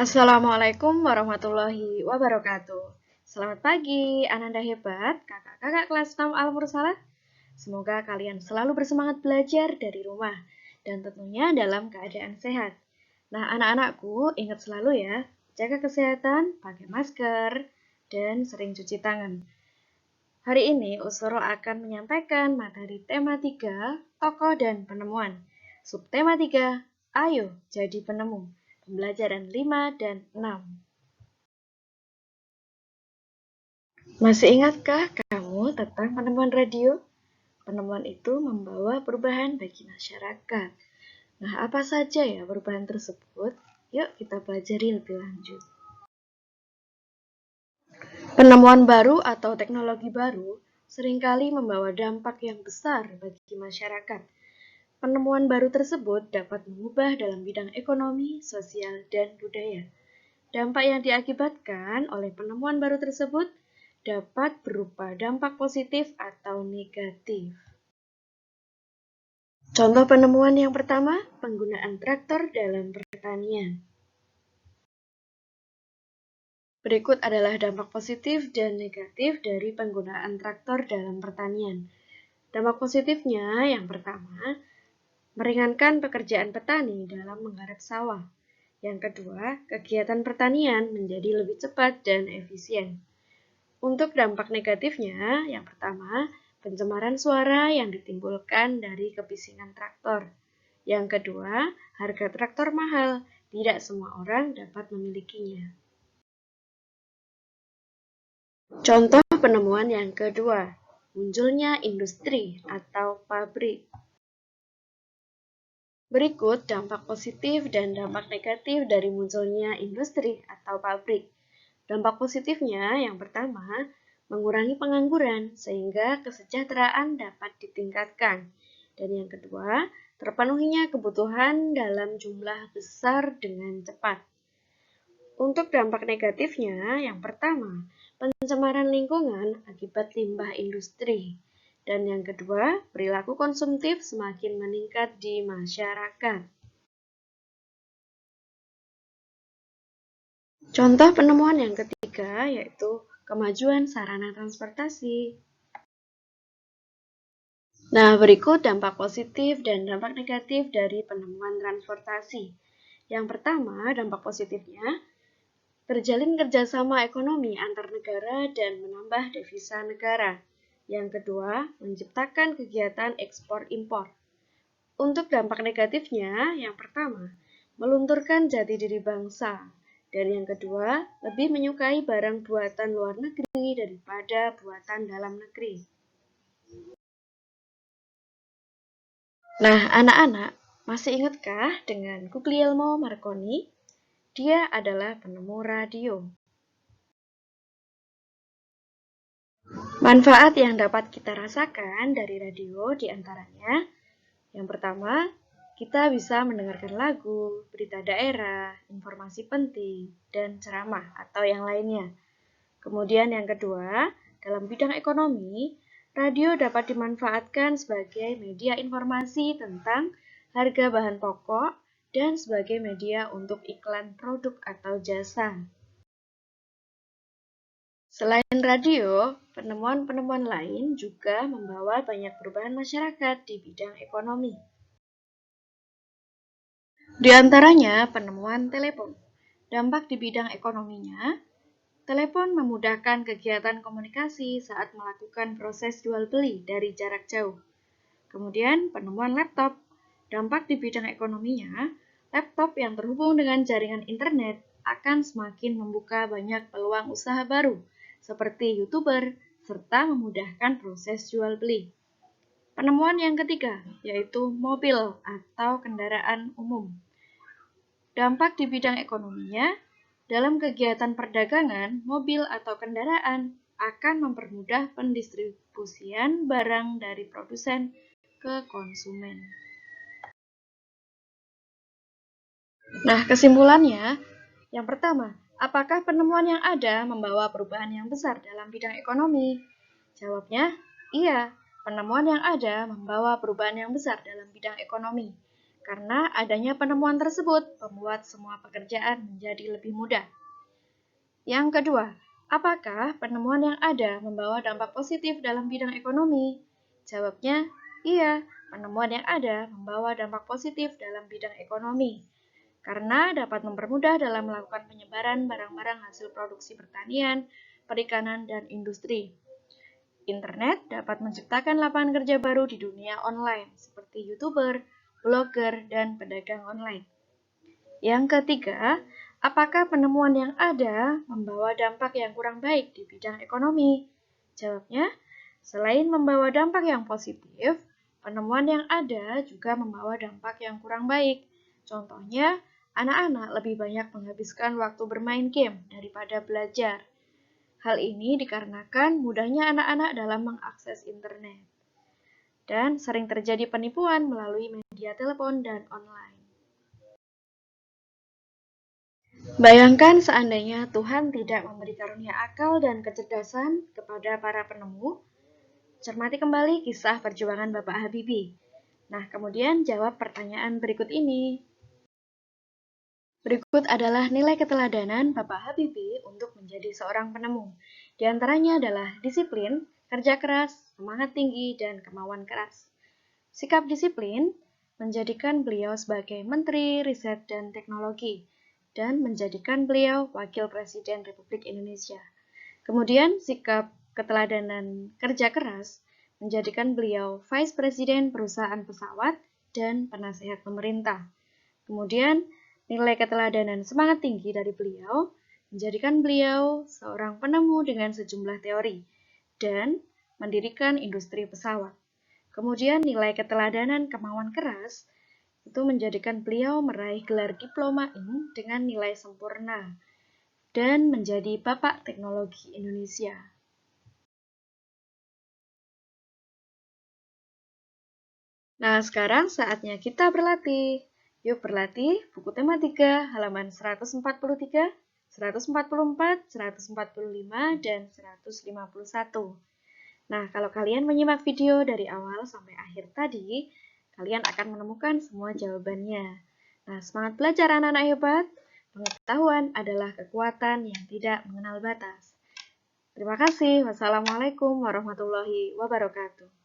Assalamualaikum warahmatullahi wabarakatuh. Selamat pagi, Ananda hebat, kakak-kakak kelas 6 Al-Mursalah. Semoga kalian selalu bersemangat belajar dari rumah dan tentunya dalam keadaan sehat. Nah, anak-anakku, ingat selalu ya, jaga kesehatan, pakai masker, dan sering cuci tangan. Hari ini Usro akan menyampaikan materi tema 3, tokoh dan penemuan. Subtema 3, ayo jadi penemu. Pembelajaran 5 dan 6. Masih ingatkah kamu tentang penemuan radio? Penemuan itu membawa perubahan bagi masyarakat. Nah, apa saja ya perubahan tersebut? Yuk kita pelajari lebih lanjut. Penemuan baru atau teknologi baru seringkali membawa dampak yang besar bagi masyarakat. Penemuan baru tersebut dapat mengubah dalam bidang ekonomi, sosial, dan budaya. Dampak yang diakibatkan oleh penemuan baru tersebut dapat berupa dampak positif atau negatif. Contoh penemuan yang pertama, penggunaan traktor dalam pertanian. Berikut adalah dampak positif dan negatif dari penggunaan traktor dalam pertanian. Dampak positifnya yang pertama, meringankan pekerjaan petani dalam menggarap sawah. Yang kedua, kegiatan pertanian menjadi lebih cepat dan efisien. Untuk dampak negatifnya, yang pertama, pencemaran suara yang ditimbulkan dari kebisingan traktor. Yang kedua, harga traktor mahal, tidak semua orang dapat memilikinya. Contoh penemuan yang kedua, munculnya industri atau pabrik. Berikut dampak positif dan dampak negatif dari munculnya industri atau pabrik. Dampak positifnya yang pertama, mengurangi pengangguran sehingga kesejahteraan dapat ditingkatkan. Dan yang kedua, terpenuhinya kebutuhan dalam jumlah besar dengan cepat. Untuk dampak negatifnya, yang pertama, pencemaran lingkungan akibat limbah industri. Dan yang kedua, perilaku konsumtif semakin meningkat di masyarakat. Contoh penemuan yang ketiga yaitu kemajuan sarana transportasi. Nah, berikut dampak positif dan dampak negatif dari penemuan transportasi. Yang pertama, dampak positifnya, terjalin kerjasama ekonomi antar negara dan menambah devisa negara. Yang kedua, menciptakan kegiatan ekspor-impor. Untuk dampak negatifnya, yang pertama, melunturkan jati diri bangsa. Dan yang kedua, lebih menyukai barang buatan luar negeri daripada buatan dalam negeri. Nah, anak-anak, masih ingatkah dengan Guglielmo Marconi? Dia adalah penemu radio. Manfaat yang dapat kita rasakan dari radio diantaranya, yang pertama, kita bisa mendengarkan lagu, berita daerah, informasi penting, dan ceramah atau yang lainnya. Kemudian yang kedua, dalam bidang ekonomi, radio dapat dimanfaatkan sebagai media informasi tentang harga bahan pokok dan sebagai media untuk iklan produk atau jasa. Selain radio, penemuan-penemuan lain juga membawa banyak perubahan masyarakat di bidang ekonomi. Di antaranya penemuan telepon. Dampak di bidang ekonominya, telepon memudahkan kegiatan komunikasi saat melakukan proses jual beli dari jarak jauh. Kemudian penemuan laptop. Dampak di bidang ekonominya, laptop yang terhubung dengan jaringan internet akan semakin membuka banyak peluang usaha baru, seperti YouTuber, serta memudahkan proses jual beli. Penemuan yang ketiga, yaitu mobil atau kendaraan umum. Dampak di bidang ekonominya, dalam kegiatan perdagangan, mobil atau kendaraan akan mempermudah pendistribusian barang dari produsen ke konsumen. Nah, kesimpulannya, yang pertama, apakah penemuan yang ada membawa perubahan yang besar dalam bidang ekonomi? Jawabnya, iya, penemuan yang ada membawa perubahan yang besar dalam bidang ekonomi. Karena adanya penemuan tersebut membuat semua pekerjaan menjadi lebih mudah. Yang kedua, apakah penemuan yang ada membawa dampak positif dalam bidang ekonomi? Jawabnya, iya, penemuan yang ada membawa dampak positif dalam bidang ekonomi karena dapat mempermudah dalam melakukan penyebaran barang-barang hasil produksi pertanian, perikanan, dan industri. Internet dapat menciptakan lapangan kerja baru di dunia online, seperti YouTuber, blogger, dan pedagang online. Yang ketiga, apakah penemuan yang ada membawa dampak yang kurang baik di bidang ekonomi? Jawabnya, selain membawa dampak yang positif, penemuan yang ada juga membawa dampak yang kurang baik. Contohnya, anak-anak lebih banyak menghabiskan waktu bermain game daripada belajar. Hal ini dikarenakan mudahnya anak-anak dalam mengakses internet. Dan sering terjadi penipuan melalui media telepon dan online. Bayangkan seandainya Tuhan tidak memberi karunia akal dan kecerdasan kepada para penemu. Cermati kembali kisah perjuangan Bapak Habibie. Nah, kemudian jawab pertanyaan berikut ini. Berikut adalah nilai keteladanan Bapak Habibie untuk menjadi seorang penemu. Di antaranya adalah disiplin, kerja keras, semangat tinggi, dan kemauan keras. Sikap disiplin menjadikan beliau sebagai Menteri Riset dan Teknologi dan menjadikan beliau Wakil Presiden Republik Indonesia. Kemudian sikap keteladanan kerja keras menjadikan beliau Vice Presiden Perusahaan Pesawat dan Penasehat Pemerintah. Kemudian nilai keteladanan semangat tinggi dari beliau menjadikan beliau seorang penemu dengan sejumlah teori dan mendirikan industri pesawat. Kemudian nilai keteladanan kemauan keras itu menjadikan beliau meraih gelar diploma IN dengan nilai sempurna dan menjadi Bapak Teknologi Indonesia. Nah, sekarang saatnya kita berlatih. Yuk berlatih buku tema 3 halaman 143, 144, 145, dan 151. Nah, kalau kalian menyimak video dari awal sampai akhir tadi, kalian akan menemukan semua jawabannya. Nah, semangat belajar anak-anak hebat. Pengetahuan adalah kekuatan yang tidak mengenal batas. Terima kasih. Wassalamualaikum warahmatullahi wabarakatuh.